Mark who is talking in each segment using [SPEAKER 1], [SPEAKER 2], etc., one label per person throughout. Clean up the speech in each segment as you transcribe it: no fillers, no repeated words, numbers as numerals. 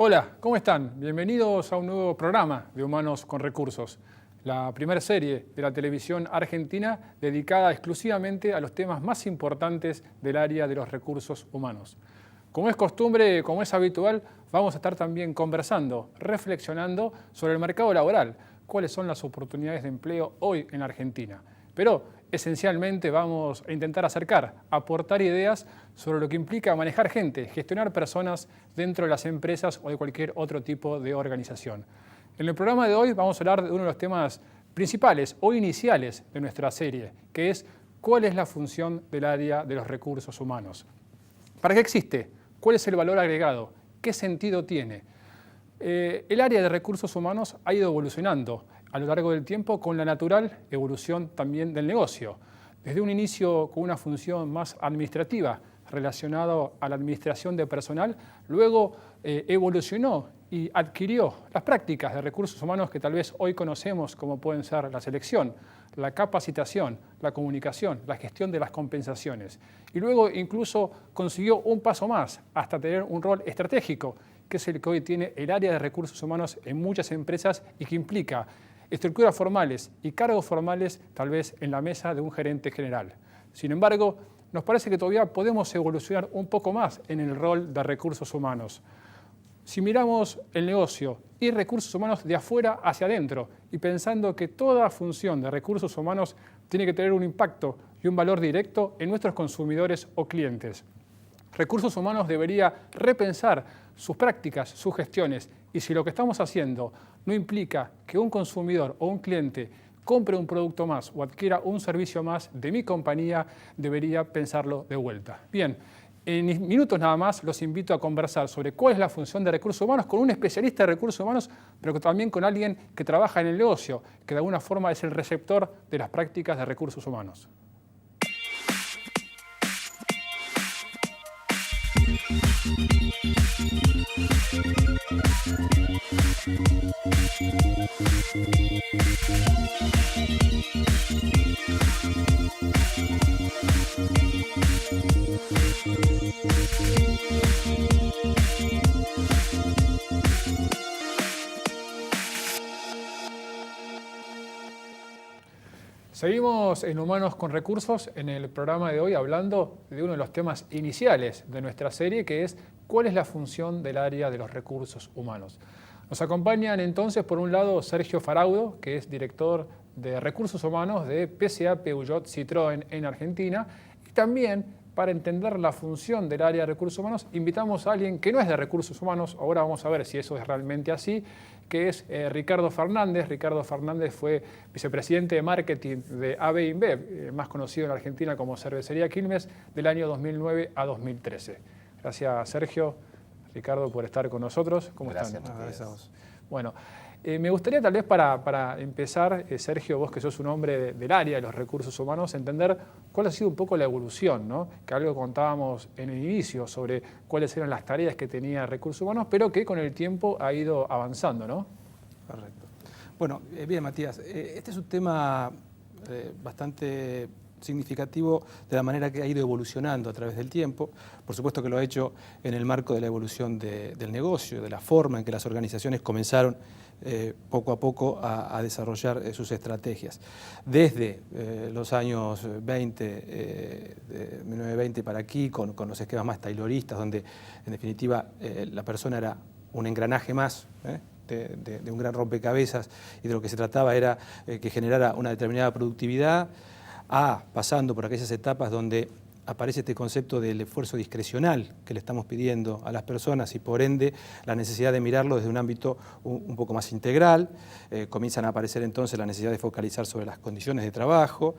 [SPEAKER 1] Hola, ¿cómo están? Bienvenidos a un nuevo programa de Humanos con Recursos, la primera serie de la televisión argentina dedicada exclusivamente a los temas más importantes del área de los recursos humanos. Como es costumbre, como es habitual, vamos a estar también conversando, reflexionando sobre el mercado laboral, cuáles son las oportunidades de empleo hoy en Argentina. Pero esencialmente vamos a intentar aportar ideas sobre lo que implica manejar gente, gestionar personas dentro de las empresas o de cualquier otro tipo de organización. En el programa de hoy vamos a hablar de uno de los temas principales o iniciales de nuestra serie, que es cuál es la función del área de los recursos humanos. ¿Para qué existe? ¿Cuál es el valor agregado? ¿Qué sentido tiene? El área de recursos humanos ha ido evolucionando a lo largo del tiempo con la natural evolución también del negocio. Desde un inicio con una función más administrativa relacionada a la administración de personal, luego evolucionó y adquirió las prácticas de recursos humanos que tal vez hoy conocemos como pueden ser la selección, la capacitación, la comunicación, la gestión de las compensaciones. Y luego incluso consiguió un paso más hasta tener un rol estratégico, que es el que hoy tiene el área de recursos humanos en muchas empresas y que implica estructuras formales y cargos formales tal vez en la mesa de un gerente general. Sin embargo, nos parece que todavía podemos evolucionar un poco más en el rol de recursos humanos. Si miramos el negocio y recursos humanos de afuera hacia adentro y pensando que toda función de recursos humanos tiene que tener un impacto y un valor directo en nuestros consumidores o clientes. Recursos humanos debería repensar sus prácticas, sus gestiones, y si lo que estamos haciendo no implica que un consumidor o un cliente compre un producto más o adquiera un servicio más de mi compañía, debería pensarlo de vuelta. Bien, en minutos nada más los invito a conversar sobre cuál es la función de recursos humanos con un especialista de recursos humanos, pero también con alguien que trabaja en el negocio, que de alguna forma es el receptor de las prácticas de recursos humanos. Seguimos en Humanos con Recursos en el programa de hoy hablando de uno de los temas iniciales de nuestra serie, que es cuál es la función del área de los recursos humanos. Nos acompañan entonces, por un lado, Sergio Faraudo, que es director de Recursos Humanos de PSA Peugeot Citroën en Argentina, y también para entender la función del área de recursos humanos, invitamos a alguien que no es de recursos humanos, ahora vamos a ver si eso es realmente así, que es Ricardo Fernández. Ricardo Fernández fue vicepresidente de marketing de AB InBev, más conocido en Argentina como Cervecería Quilmes, del año 2009 a 2013. Gracias, Sergio, Ricardo, por estar con nosotros. ¿Cómo están? Gracias a vos. Bueno, me gustaría tal vez para empezar, Sergio, vos que sos un hombre del área de los recursos humanos, entender cuál ha sido un poco la evolución, ¿no? Que algo contábamos en el inicio sobre cuáles eran las tareas que tenía recursos humanos, pero que con el tiempo ha ido avanzando, ¿no?
[SPEAKER 2] Correcto. Bueno, bien, Matías, este es un tema bastante significativo de la manera que ha ido evolucionando a través del tiempo. Por supuesto que lo ha hecho en el marco de la evolución del negocio, de la forma en que las organizaciones comenzaron poco a poco a desarrollar sus estrategias. Desde los años 20, de 1920 para aquí, con los esquemas más tayloristas, donde en definitiva la persona era un engranaje más, de un gran rompecabezas, y de lo que se trataba era que generara una determinada productividad, pasando por aquellas etapas donde aparece este concepto del esfuerzo discrecional que le estamos pidiendo a las personas y por ende la necesidad de mirarlo desde un ámbito un poco más integral. Comienzan a aparecer entonces la necesidad de focalizar sobre las condiciones de trabajo.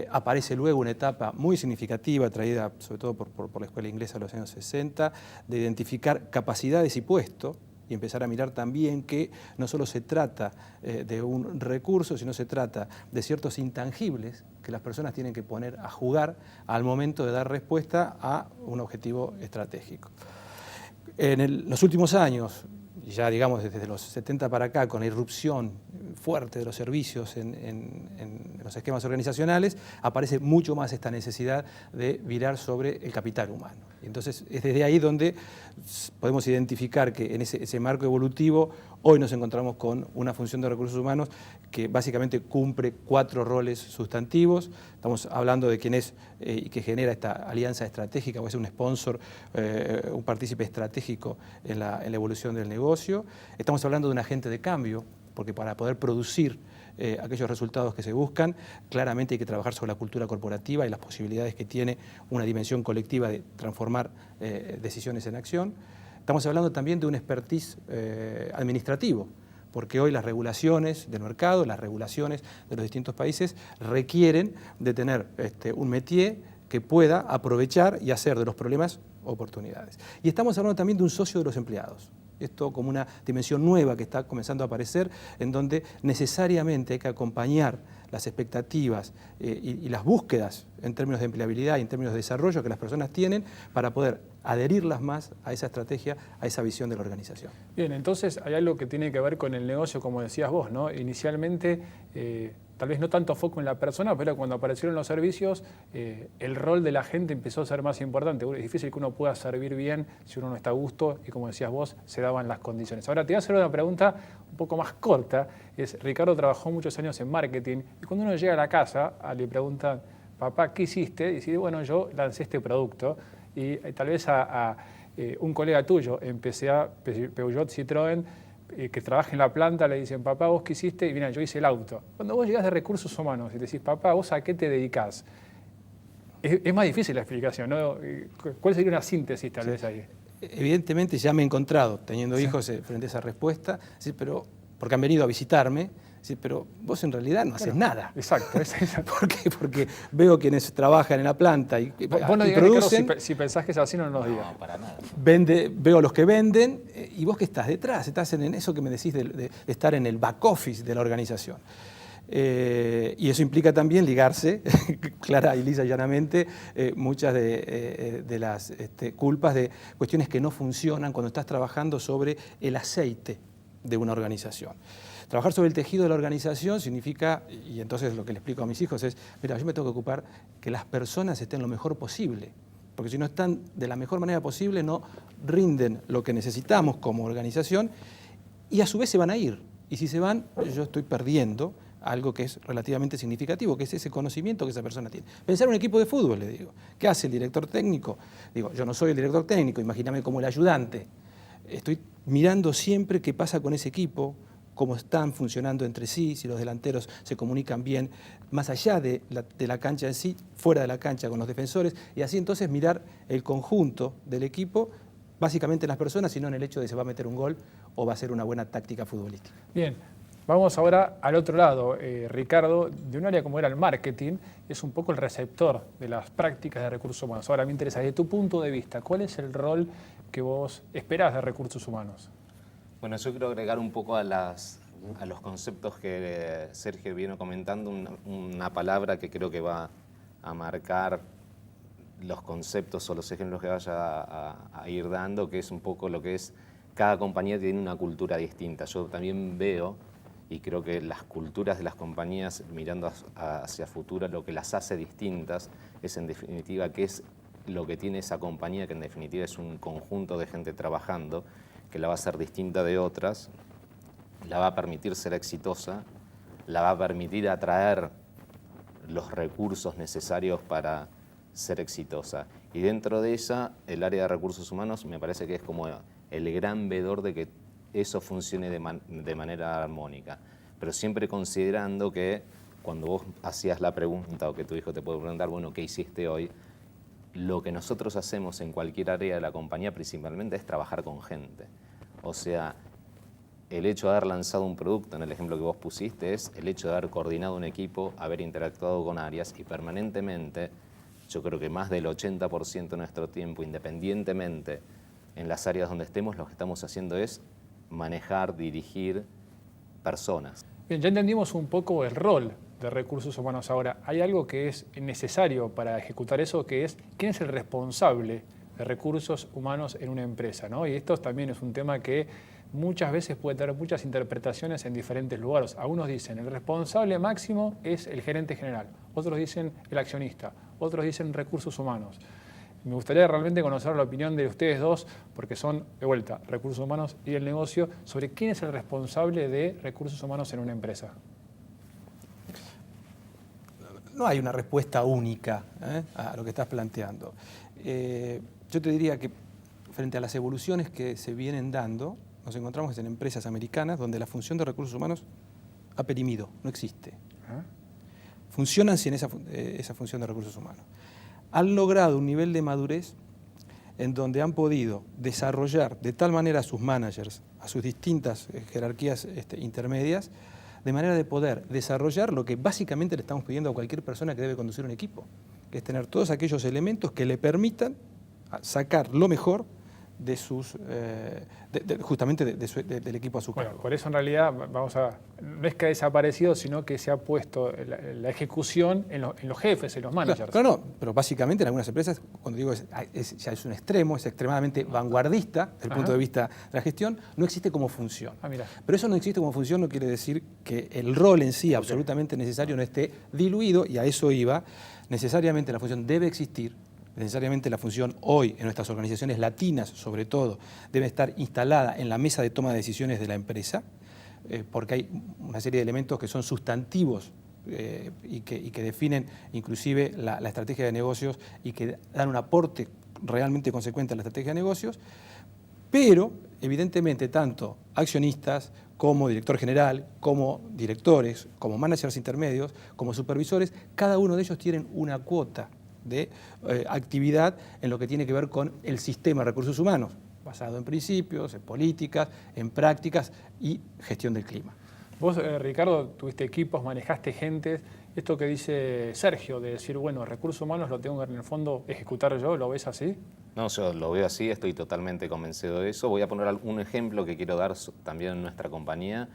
[SPEAKER 2] Aparece luego una etapa muy significativa traída sobre todo por la escuela inglesa de los años 60 de identificar capacidades y puestos, y empezar a mirar también que no solo se trata de un recurso, sino se trata de ciertos intangibles que las personas tienen que poner a jugar al momento de dar respuesta a un objetivo estratégico. En los últimos años, ya digamos desde los 70 para acá, con la irrupción fuerte de los servicios en los esquemas organizacionales, aparece mucho más esta necesidad de virar sobre el capital humano. Entonces es desde ahí donde podemos identificar que en ese marco evolutivo hoy nos encontramos con una función de recursos humanos que básicamente cumple 4 roles sustantivos. Estamos hablando de quién es y que genera esta alianza estratégica, o es un sponsor, un partícipe estratégico en la evolución del negocio. Estamos hablando de un agente de cambio, porque para poder producir aquellos resultados que se buscan, claramente hay que trabajar sobre la cultura corporativa y las posibilidades que tiene una dimensión colectiva de transformar decisiones en acción. Estamos hablando también de un expertise administrativo, porque hoy las regulaciones del mercado, las regulaciones de los distintos países requieren de tener un métier que pueda aprovechar y hacer de los problemas oportunidades. Y estamos hablando también de un socio de los empleados. Esto como una dimensión nueva que está comenzando a aparecer, en donde necesariamente hay que acompañar las expectativas y las búsquedas en términos de empleabilidad y en términos de desarrollo que las personas tienen para poder adherirlas más a esa estrategia, a esa visión de la organización.
[SPEAKER 1] Bien, entonces hay algo que tiene que ver con el negocio, como decías vos, ¿no? Inicialmente, tal vez no tanto foco en la persona, pero cuando aparecieron los servicios, el rol de la gente empezó a ser más importante. Es difícil que uno pueda servir bien si uno no está a gusto y, como decías vos, se daban las condiciones. Ahora te voy a hacer una pregunta un poco más corta. Ricardo trabajó muchos años en marketing y cuando uno llega a la casa le preguntan, papá, ¿qué hiciste? Y dice, bueno, yo lancé este producto. Y tal vez a un colega tuyo en PSA, Peugeot Citroën, que trabaja en la planta, le dicen, papá, ¿vos qué hiciste? Y mira, yo hice el auto. Cuando vos llegás de recursos humanos y le decís, papá, ¿vos a qué te dedicás? Es más difícil la explicación, ¿no? ¿Cuál sería una síntesis tal vez ahí?
[SPEAKER 2] Evidentemente ya me he encontrado teniendo hijos frente a esa respuesta, ¿sí? Pero, porque han venido a visitarme, ¿sí? Pero vos en realidad no haces nada.
[SPEAKER 1] Exacto.
[SPEAKER 2] ¿Por qué? Porque veo quienes trabajan en la planta y
[SPEAKER 1] vos no digas, producen. Ricardo, si pensás que es así, no nos digas.
[SPEAKER 3] No, para nada.
[SPEAKER 2] Veo los que venden y vos que estás detrás, estás en eso que me decís de estar en el back office de la organización. Y eso implica también ligarse, clara y lisa y llanamente, muchas de las culpas de cuestiones que no funcionan cuando estás trabajando sobre el aceite de una organización. Trabajar sobre el tejido de la organización significa, y entonces lo que le explico a mis hijos es, mira, yo me tengo que ocupar que las personas estén lo mejor posible, porque si no están de la mejor manera posible no rinden lo que necesitamos como organización y a su vez se van a ir. Y si se van, yo estoy perdiendo algo que es relativamente significativo, que es ese conocimiento que esa persona tiene. Pensar en un equipo de fútbol, le digo. ¿Qué hace el director técnico? Digo, yo no soy el director técnico, imagíname como el ayudante. Estoy mirando siempre qué pasa con ese equipo, cómo están funcionando entre sí, si los delanteros se comunican bien, más allá de la cancha en sí, fuera de la cancha con los defensores, y así entonces mirar el conjunto del equipo, básicamente en las personas, y no en el hecho de si se va a meter un gol o va a ser una buena táctica futbolística.
[SPEAKER 1] Bien. Vamos ahora al otro lado. Ricardo, de un área como era el marketing, es un poco el receptor de las prácticas de recursos humanos. Ahora me interesa, desde tu punto de vista, ¿cuál es el rol que vos esperás de recursos humanos?
[SPEAKER 3] Bueno, yo quiero agregar un poco a los conceptos que Sergio vino comentando, una palabra que creo que va a marcar los conceptos o los ejemplos que vaya a ir dando, que es un poco lo que es, cada compañía tiene una cultura distinta. Yo también veo, y creo que las culturas de las compañías mirando hacia futuro, lo que las hace distintas es en definitiva qué es lo que tiene esa compañía, que en definitiva es un conjunto de gente trabajando, que la va a hacer distinta de otras, la va a permitir ser exitosa, la va a permitir atraer los recursos necesarios para ser exitosa. Y dentro de ella, el área de recursos humanos me parece que es como el gran vedor de que eso funcione de manera armónica. Pero siempre considerando que cuando vos hacías la pregunta o que tu hijo te puede preguntar, bueno, ¿qué hiciste hoy? Lo que nosotros hacemos en cualquier área de la compañía principalmente es trabajar con gente. O sea, el hecho de haber lanzado un producto, en el ejemplo que vos pusiste, es el hecho de haber coordinado un equipo, haber interactuado con áreas y permanentemente, yo creo que más del 80% de nuestro tiempo, independientemente en las áreas donde estemos, lo que estamos haciendo es manejar, dirigir personas.
[SPEAKER 1] Bien, ya entendimos un poco el rol de recursos humanos. Ahora, hay algo que es necesario para ejecutar eso, que es quién es el responsable de recursos humanos en una empresa, ¿no? Y esto también es un tema que muchas veces puede tener muchas interpretaciones en diferentes lugares. Algunos dicen el responsable máximo es el gerente general, otros dicen el accionista, otros dicen recursos humanos. Me gustaría realmente conocer la opinión de ustedes dos, porque son, de vuelta, recursos humanos y el negocio, sobre quién es el responsable de recursos humanos en una empresa.
[SPEAKER 2] No hay una respuesta única a lo que estás planteando. Yo te diría que frente a las evoluciones que se vienen dando, nos encontramos en empresas americanas donde la función de recursos humanos ha perimido, no existe. Funcionan sin esa función de recursos humanos. Han logrado un nivel de madurez en donde han podido desarrollar de tal manera a sus managers, a sus distintas jerarquías intermedias, de manera de poder desarrollar lo que básicamente le estamos pidiendo a cualquier persona que debe conducir un equipo, que es tener todos aquellos elementos que le permitan sacar lo mejor de sus, justamente del equipo a su cargo.
[SPEAKER 1] Bueno, por eso en realidad no es que ha desaparecido, sino que se ha puesto la ejecución en los jefes, en los managers.
[SPEAKER 2] Claro, no, pero básicamente en algunas empresas, cuando digo ya es un extremo, es extremadamente vanguardista desde el punto de vista de la gestión, no existe como función. Pero eso no existe como función no quiere decir que el rol en sí absolutamente necesario no esté diluido, y a eso iba. Necesariamente la función debe existir. Necesariamente la función hoy en nuestras organizaciones latinas, sobre todo, debe estar instalada en la mesa de toma de decisiones de la empresa, porque hay una serie de elementos que son sustantivos y que definen inclusive la estrategia de negocios y que dan un aporte realmente consecuente a la estrategia de negocios, pero evidentemente tanto accionistas como director general, como directores, como managers intermedios, como supervisores, cada uno de ellos tienen una cuota de actividad en lo que tiene que ver con el sistema de recursos humanos, basado en principios, en políticas, en prácticas y gestión del clima.
[SPEAKER 1] Vos, Ricardo, tuviste equipos, manejaste gente. Esto que dice Sergio, de decir, bueno, recursos humanos lo tengo que en el fondo ejecutar yo, ¿lo ves así?
[SPEAKER 3] No, yo lo veo así, estoy totalmente convencido de eso. Voy a poner un ejemplo que quiero dar también en nuestra compañía,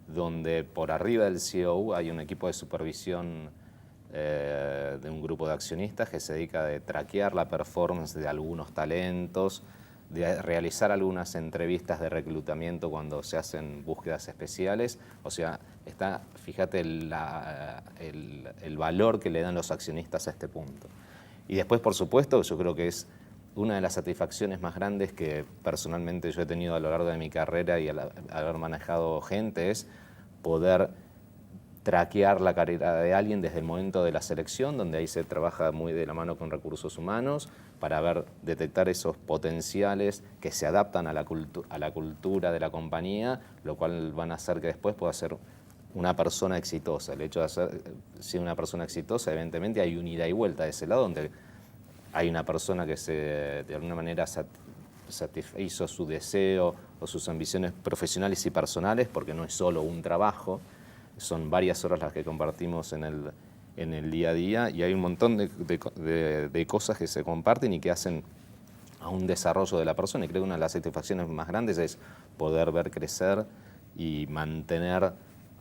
[SPEAKER 3] donde por arriba del CEO hay un equipo de supervisión de un grupo de accionistas que se dedica a traquear la performance de algunos talentos, de realizar algunas entrevistas de reclutamiento cuando se hacen búsquedas especiales. O sea, fíjate el valor que le dan los accionistas a este punto. Y después, por supuesto, yo creo que es una de las satisfacciones más grandes que personalmente yo he tenido a lo largo de mi carrera y al haber manejado gente, es poder traquear la carrera de alguien desde el momento de la selección, donde ahí se trabaja muy de la mano con recursos humanos para detectar esos potenciales que se adaptan a la cultura de la compañía, lo cual van a hacer que después pueda ser una persona exitosa. El hecho de ser una persona exitosa, evidentemente hay un ida y vuelta de ese lado, donde hay una persona que de alguna manera satisfizo su deseo o sus ambiciones profesionales y personales, porque no es solo un trabajo, son varias horas las que compartimos en el día a día, y hay un montón de cosas que se comparten y que hacen a un desarrollo de la persona. Y creo que una de las satisfacciones más grandes es poder ver crecer y mantener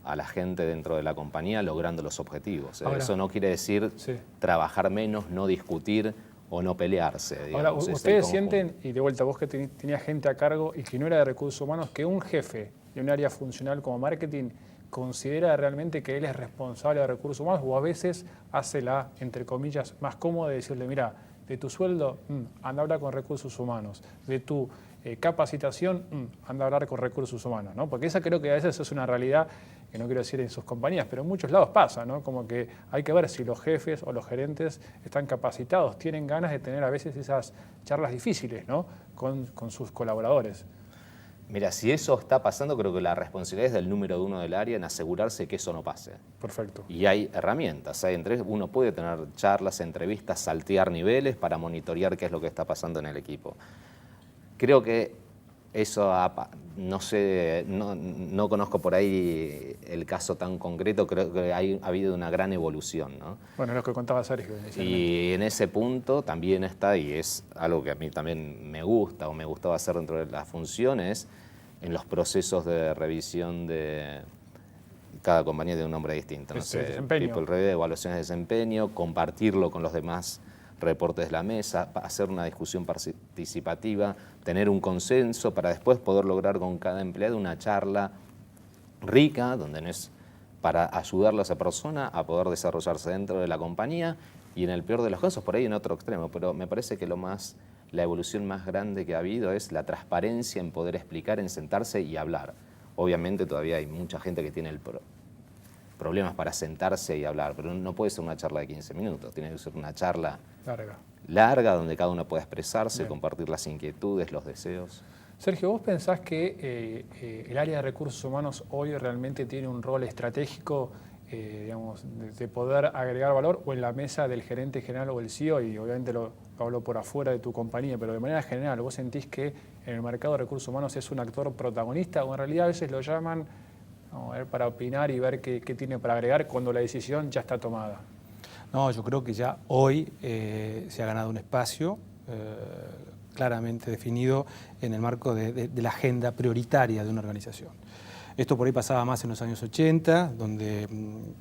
[SPEAKER 3] a la gente dentro de la compañía logrando los objetivos. Ahora, eso no quiere decir trabajar menos, no discutir o no pelearse. Digamos.
[SPEAKER 1] Ahora, ustedes sienten, y de vuelta vos que tenías gente a cargo y que no era de recursos humanos, que un jefe de un área funcional como marketing considera realmente que él es responsable de recursos humanos, o a veces hace la, entre comillas, más cómoda de decirle, mira, de tu sueldo, anda a hablar con recursos humanos, de tu capacitación, anda a hablar con recursos humanos, ¿no? Porque esa creo que a veces es una realidad que no quiero decir en sus compañías, pero en muchos lados pasa, ¿no? Como que hay que ver si los jefes o los gerentes están capacitados, tienen ganas de tener a veces esas charlas difíciles, ¿no? con sus colaboradores.
[SPEAKER 3] Mira, si eso está pasando, creo que la responsabilidad es del número 1 del área en asegurarse que eso no pase.
[SPEAKER 1] Perfecto.
[SPEAKER 3] Y hay herramientas, uno puede tener charlas, entrevistas, saltear niveles para monitorear qué es lo que está pasando en el equipo. Creo que eso, no sé, no conozco por ahí el caso tan concreto, creo que ha habido una gran evolución, ¿no?
[SPEAKER 1] Bueno, lo que contaba Sergio.
[SPEAKER 3] Y en ese punto también está, y es algo que a mí también me gusta o me gustaba hacer dentro de las funciones, en los procesos de revisión de cada compañía de un nombre distinto. No sé, People Review, evaluaciones de desempeño, compartirlo con los demás reportes de la mesa, hacer una discusión participativa, tener un consenso para después poder lograr con cada empleado una charla rica, donde no es para ayudarle a esa persona a poder desarrollarse dentro de la compañía y en el peor de los casos, por ahí en otro extremo, pero me parece que la evolución más grande que ha habido es la transparencia en poder explicar, en sentarse y hablar. Obviamente todavía hay mucha gente que tiene problemas para sentarse y hablar, pero no puede ser una charla de 15 minutos, tiene que ser una charla larga donde cada uno pueda expresarse, bien, compartir las inquietudes, los deseos.
[SPEAKER 1] Sergio, ¿vos pensás que el área de recursos humanos hoy realmente tiene un rol estratégico, digamos, de poder agregar valor, o en la mesa del gerente general o el CEO, y obviamente lo hablo por afuera de tu compañía, pero de manera general, ¿vos sentís que en el mercado de recursos humanos es un actor protagonista, o en realidad a veces lo llaman para opinar y ver qué tiene para agregar cuando la decisión ya está tomada?
[SPEAKER 2] No, yo creo que ya hoy se ha ganado un espacio claramente definido en el marco de la agenda prioritaria de una organización. Esto por ahí pasaba más en los años 80, donde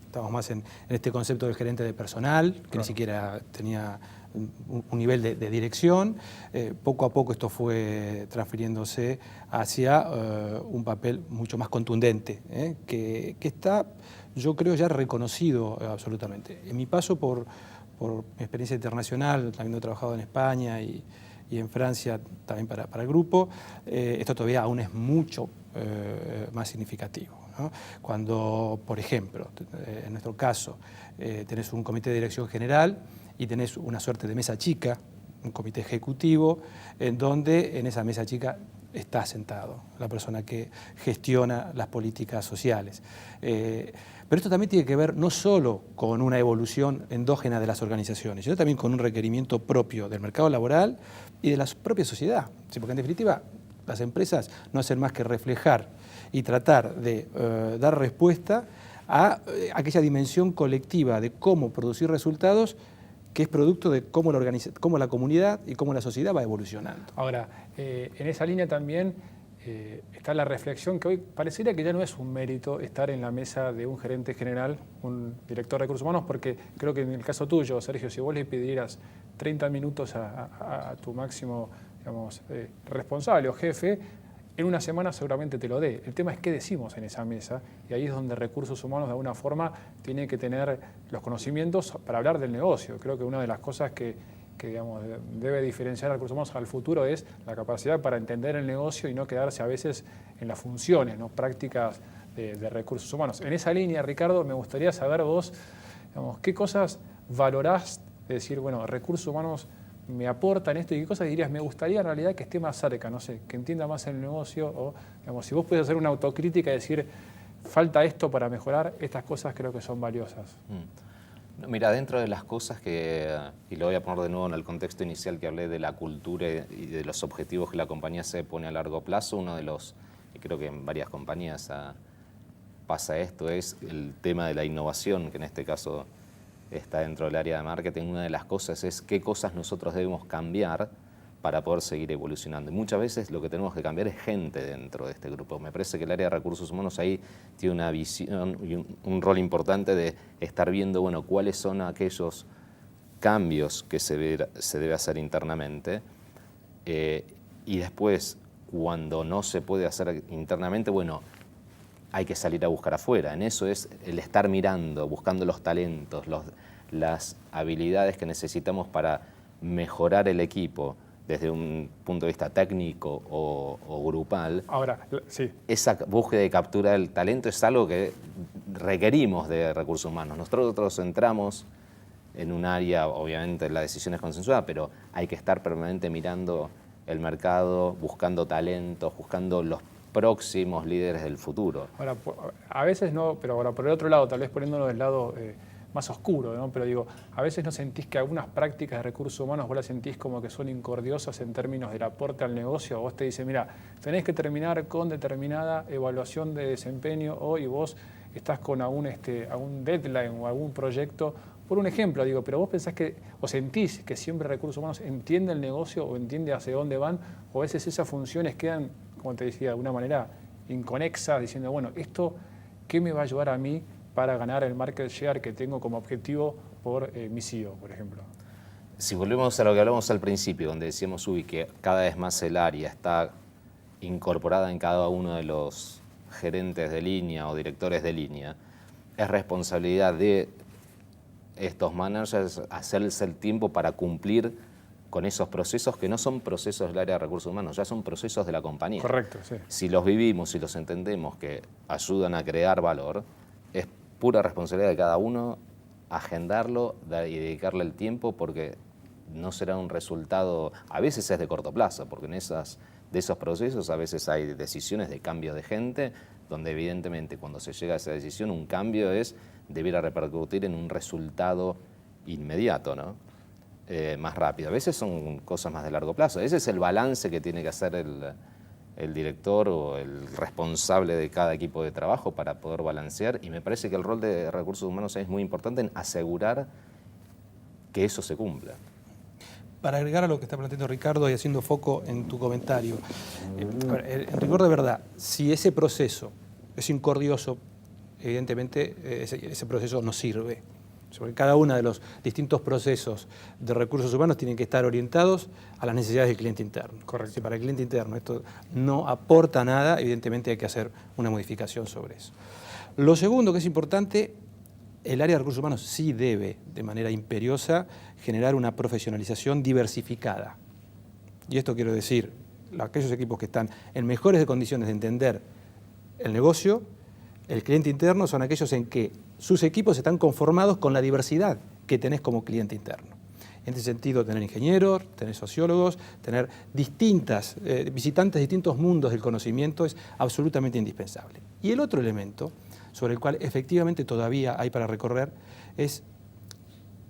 [SPEAKER 2] estábamos más en este concepto del gerente de personal, que claro, ni siquiera tenía un nivel de dirección. Poco a poco esto fue transfiriéndose hacia un papel mucho más contundente, que está, yo creo, ya reconocido absolutamente. En mi paso por mi experiencia internacional, habiendo trabajado en España y en Francia también para el grupo, esto todavía aún es mucho más significativo, ¿no? Cuando, por ejemplo, en nuestro caso, tenés un comité de dirección general y tenés una suerte de mesa chica, un comité ejecutivo, en donde en esa mesa chica está sentado la persona que gestiona las políticas sociales. Pero esto también tiene que ver no solo con una evolución endógena de las organizaciones, sino también con un requerimiento propio del mercado laboral y de la propia sociedad. Sí, porque en definitiva las empresas no hacen más que reflejar y tratar de dar respuesta a aquella dimensión colectiva de cómo producir resultados, que es producto de cómo la comunidad y cómo la sociedad va evolucionando.
[SPEAKER 1] Ahora, en esa línea también está la reflexión que hoy parecería que ya no es un mérito estar en la mesa de un gerente general, un director de recursos humanos, porque creo que en el caso tuyo, Sergio, si vos le pidieras 30 minutos a tu máximo, digamos, responsable o jefe, en una semana seguramente te lo dé. El tema es qué decimos en esa mesa, y ahí es donde recursos humanos de alguna forma tiene que tener los conocimientos para hablar del negocio. Creo que una de las cosas que digamos, debe diferenciar a recursos humanos al futuro es la capacidad para entender el negocio y no quedarse a veces en las funciones, ¿no?, prácticas de recursos humanos. En esa línea, Ricardo, me gustaría saber vos, digamos, qué cosas valorás de decir, bueno, recursos humanos me aportan esto, y qué cosas dirías, me gustaría en realidad que esté más cerca, no sé, que entienda más el negocio, o digamos, si vos puedes hacer una autocrítica y decir, falta esto para mejorar, estas cosas creo que son valiosas.
[SPEAKER 3] Mira, dentro de las cosas y lo voy a poner de nuevo en el contexto inicial que hablé de la cultura y de los objetivos que la compañía se pone a largo plazo, uno de los, y creo que en varias compañías pasa esto, es el tema de la innovación, que en este caso está dentro del área de marketing. Una de las cosas es qué cosas nosotros debemos cambiar para poder seguir evolucionando. Y muchas veces lo que tenemos que cambiar es gente dentro de este grupo. Me parece que el área de recursos humanos ahí tiene una visión y un rol importante de estar viendo, bueno, cuáles son aquellos cambios que se debe hacer internamente, y después, cuando no se puede hacer internamente, bueno, hay que salir a buscar afuera. En eso es el estar mirando, buscando los talentos, las habilidades que necesitamos para mejorar el equipo desde un punto de vista técnico o grupal.
[SPEAKER 1] Ahora, sí.
[SPEAKER 3] Esa búsqueda y captura del talento es algo que requerimos de recursos humanos. Nosotros entramos en un área, obviamente la decisión es consensuada, pero hay que estar permanentemente mirando el mercado, buscando talentos, buscando los próximos líderes del futuro.
[SPEAKER 1] Ahora, a veces no, pero ahora por el otro lado, tal vez poniéndolo del lado más oscuro, ¿no? Pero digo, a veces no sentís que algunas prácticas de recursos humanos vos las sentís como que son incordiosas en términos del aporte al negocio. Vos te dicen, mira, tenés que terminar con determinada evaluación de desempeño hoy, y vos estás con algún deadline o algún proyecto. Por un ejemplo, digo, pero vos pensás que, o sentís que siempre recursos humanos entiende el negocio o entiende hacia dónde van, o a veces esas funciones quedan, como te decía, de alguna manera inconexas, diciendo, bueno, ¿esto qué me va a ayudar a mí para ganar el market share que tengo como objetivo por mi CEO, por ejemplo?
[SPEAKER 3] Si volvemos a lo que hablamos al principio, donde decíamos, que cada vez más el área está incorporada en cada uno de los gerentes de línea o directores de línea, es responsabilidad de estos managers hacerse el tiempo para cumplir con esos procesos que no son procesos del área de recursos humanos, ya son procesos de la compañía.
[SPEAKER 1] Correcto, sí.
[SPEAKER 3] Si los vivimos y los entendemos que ayudan a crear valor, es pura responsabilidad de cada uno agendarlo y dedicarle el tiempo, porque no será un resultado, a veces es de corto plazo, porque de esos procesos a veces hay decisiones de cambio de gente, donde evidentemente cuando se llega a esa decisión un cambio debiera repercutir en un resultado inmediato, ¿no? Más rápido. A veces son cosas más de largo plazo. Ese es el balance que tiene que hacer el director o el responsable de cada equipo de trabajo para poder balancear, y me parece que el rol de recursos humanos es muy importante en asegurar que eso se cumpla.
[SPEAKER 2] Para agregar a lo que está planteando Ricardo y haciendo foco en tu comentario, en rigor de verdad, si ese proceso es incordioso, evidentemente ese proceso no sirve. Porque cada uno de los distintos procesos de recursos humanos tienen que estar orientados a las necesidades del cliente interno.
[SPEAKER 1] Correcto.
[SPEAKER 2] Si para el cliente interno esto no aporta nada, evidentemente hay que hacer una modificación sobre eso. Lo segundo que es importante, el área de recursos humanos sí debe, de manera imperiosa, generar una profesionalización diversificada. Y esto quiero decir, aquellos equipos que están en mejores condiciones de entender el negocio, el cliente interno, son aquellos en que sus equipos están conformados con la diversidad que tenés como cliente interno. En ese sentido, tener ingenieros, tener sociólogos, tener visitantes de distintos mundos del conocimiento es absolutamente indispensable. Y el otro elemento, sobre el cual efectivamente todavía hay para recorrer, es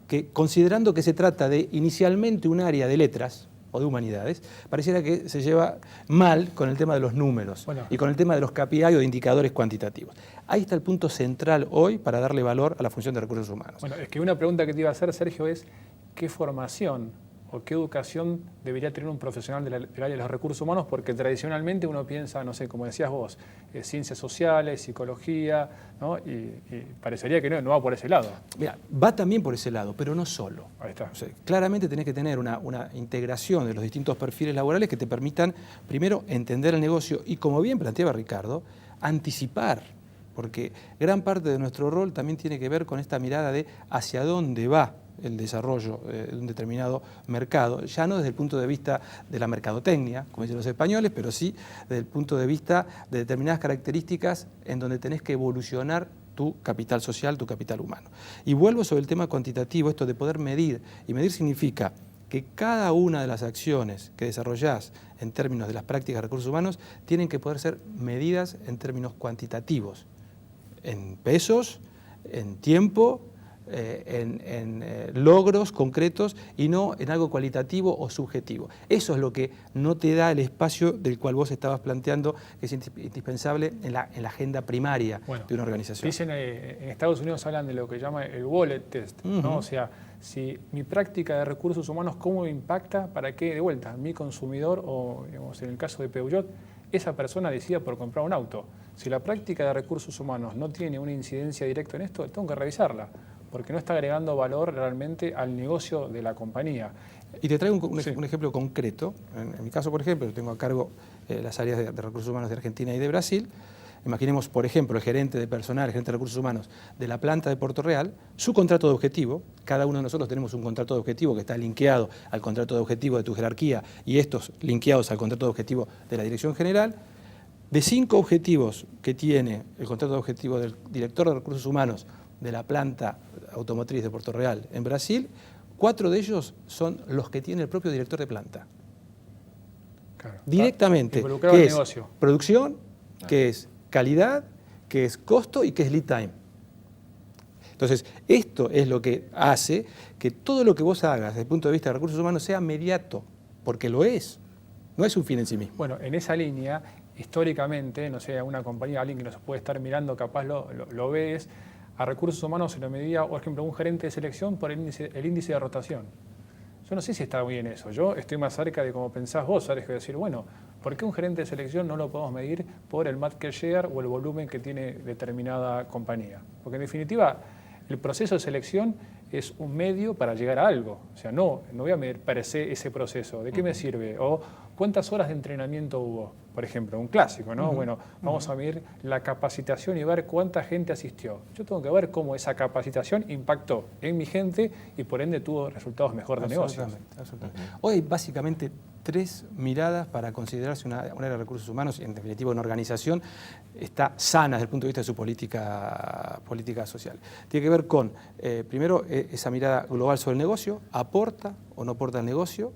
[SPEAKER 2] que, considerando que se trata de inicialmente un área de letras o de humanidades, pareciera que se lleva mal con el tema de los números y con el tema de los KPI o de indicadores cuantitativos. Ahí está el punto central hoy para darle valor a la función de recursos humanos.
[SPEAKER 1] Bueno, es que una pregunta que te iba a hacer, Sergio, es ¿qué formación o qué educación debería tener un profesional del área de los recursos humanos? Porque tradicionalmente uno piensa, no sé, como decías vos, ciencias sociales, psicología, ¿no? Y parecería que no va por ese lado.
[SPEAKER 2] Mira, va también por ese lado, pero no solo.
[SPEAKER 1] Ahí está.
[SPEAKER 2] O sea, claramente tenés que tener una integración de los distintos perfiles laborales que te permitan, primero, entender el negocio y, como bien planteaba Ricardo, anticipar, porque gran parte de nuestro rol también tiene que ver con esta mirada de hacia dónde va el desarrollo de un determinado mercado, ya no desde el punto de vista de la mercadotecnia, como dicen los españoles, pero sí desde el punto de vista de determinadas características en donde tenés que evolucionar tu capital social, tu capital humano. Y vuelvo sobre el tema cuantitativo, esto de poder medir, y medir significa que cada una de las acciones que desarrollás en términos de las prácticas de recursos humanos tienen que poder ser medidas en términos cuantitativos, en pesos, en tiempo, en logros concretos y no en algo cualitativo o subjetivo. Eso es lo que no te da el espacio del cual vos estabas planteando, que es indispensable en la agenda primaria de una organización.
[SPEAKER 1] Dicen, en Estados Unidos hablan de lo que llama el wallet test, ¿no? O sea, si mi práctica de recursos humanos, ¿cómo me impacta para que, de vuelta, mi consumidor o, digamos, en el caso de Peugeot, esa persona decida por comprar un auto? Si la práctica de recursos humanos no tiene una incidencia directa en esto, tengo que revisarla, porque no está agregando valor realmente al negocio de la compañía.
[SPEAKER 2] Y te traigo un ejemplo concreto. En mi caso, por ejemplo, yo tengo a cargo las áreas de recursos humanos de Argentina y de Brasil. Imaginemos, por ejemplo, el gerente de personal, el gerente de recursos humanos de la planta de Puerto Real, su contrato de objetivo. Cada uno de nosotros tenemos un contrato de objetivo que está linkeado al contrato de objetivo de tu jerarquía y estos linkeados al contrato de objetivo de la dirección general. De 5 objetivos que tiene el contrato de objetivo del director de recursos humanos de la planta automotriz de Puerto Real en Brasil, 4 de ellos son los que tiene el propio director de planta. Claro. Directamente, que es negocio. Producción, que es calidad, que es costo y que es lead time. Entonces, esto es lo que hace que todo lo que vos hagas desde el punto de vista de recursos humanos sea inmediato, porque lo es, no es un fin en sí mismo.
[SPEAKER 1] Bueno, en esa línea, históricamente, no sé, una compañía, alguien que nos puede estar mirando, capaz lo ves, a recursos humanos se lo medía, por ejemplo, un gerente de selección por el índice de rotación. Yo no sé si está bien eso. Yo estoy más cerca de como pensás vos, Sergio, de decir, bueno, ¿por qué un gerente de selección no lo podemos medir por el market share o el volumen que tiene determinada compañía? Porque en definitiva, el proceso de selección es un medio para llegar a algo. O sea, no voy a medir per se ese proceso. ¿De qué me sirve? O ¿Cuántas horas de entrenamiento hubo? Por ejemplo, un clásico, ¿no? Bueno, vamos a medir la capacitación y ver cuánta gente asistió. Yo tengo que ver cómo esa capacitación impactó en mi gente y por ende tuvo resultados mejor de negocios.
[SPEAKER 2] Absolutamente. Hoy hay básicamente 3 miradas para considerarse un área de recursos humanos y en definitiva una organización está sana desde el punto de vista de su política social. Tiene que ver con, primero, esa mirada global sobre el negocio, aporta o no aporta al negocio,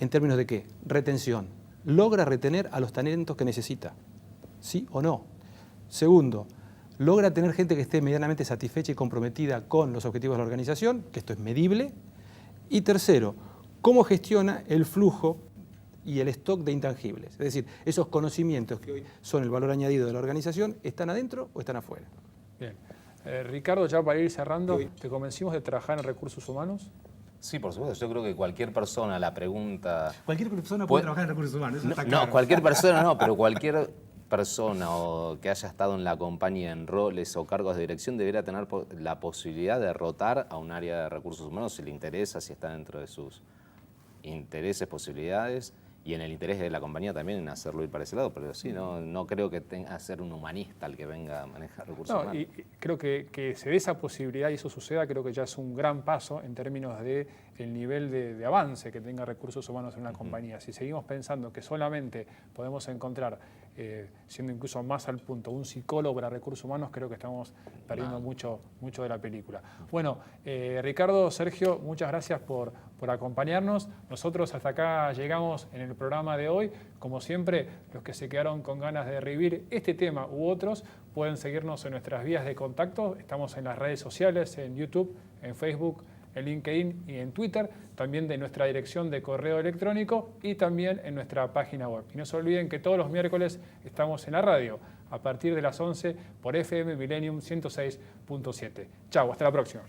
[SPEAKER 2] ¿en términos de qué? Retención. ¿Logra retener a los talentos que necesita? ¿Sí o no? Segundo, ¿logra tener gente que esté medianamente satisfecha y comprometida con los objetivos de la organización? Que esto es medible. Y tercero, ¿cómo gestiona el flujo y el stock de intangibles? Es decir, esos conocimientos que hoy son el valor añadido de la organización, ¿están adentro o están afuera?
[SPEAKER 1] Bien. Ricardo, ya para ir cerrando, ¿te convencimos de trabajar en recursos humanos?
[SPEAKER 3] Sí, por supuesto. Yo creo que cualquier persona, la pregunta...
[SPEAKER 2] Cualquier persona puede trabajar en recursos humanos, eso está claro.
[SPEAKER 3] No, cualquier persona no, pero cualquier persona o que haya estado en la compañía en roles o cargos de dirección debería tener la posibilidad de rotar a un área de recursos humanos si le interesa, si está dentro de sus intereses, posibilidades, y en el interés de la compañía también en hacerlo ir para ese lado, pero sí, no creo que tenga que ser un humanista el que venga a manejar recursos humanos.
[SPEAKER 1] Y creo que se dé esa posibilidad y eso suceda, creo que ya es un gran paso en términos de el nivel de avance que tenga recursos humanos en una compañía. Si seguimos pensando que solamente podemos encontrar, siendo incluso más al punto, un psicólogo para recursos humanos, creo que estamos perdiendo mucho de la película. Bueno, Ricardo, Sergio, muchas gracias por acompañarnos. Nosotros hasta acá llegamos en el programa de hoy. Como siempre, los que se quedaron con ganas de revivir este tema u otros, pueden seguirnos en nuestras vías de contacto. Estamos en las redes sociales, en YouTube, en Facebook, en LinkedIn y en Twitter, también de nuestra dirección de correo electrónico y también en nuestra página web. Y no se olviden que todos los miércoles estamos en la radio a partir de las 11 por FM Millennium 106.7. Chau, hasta la próxima.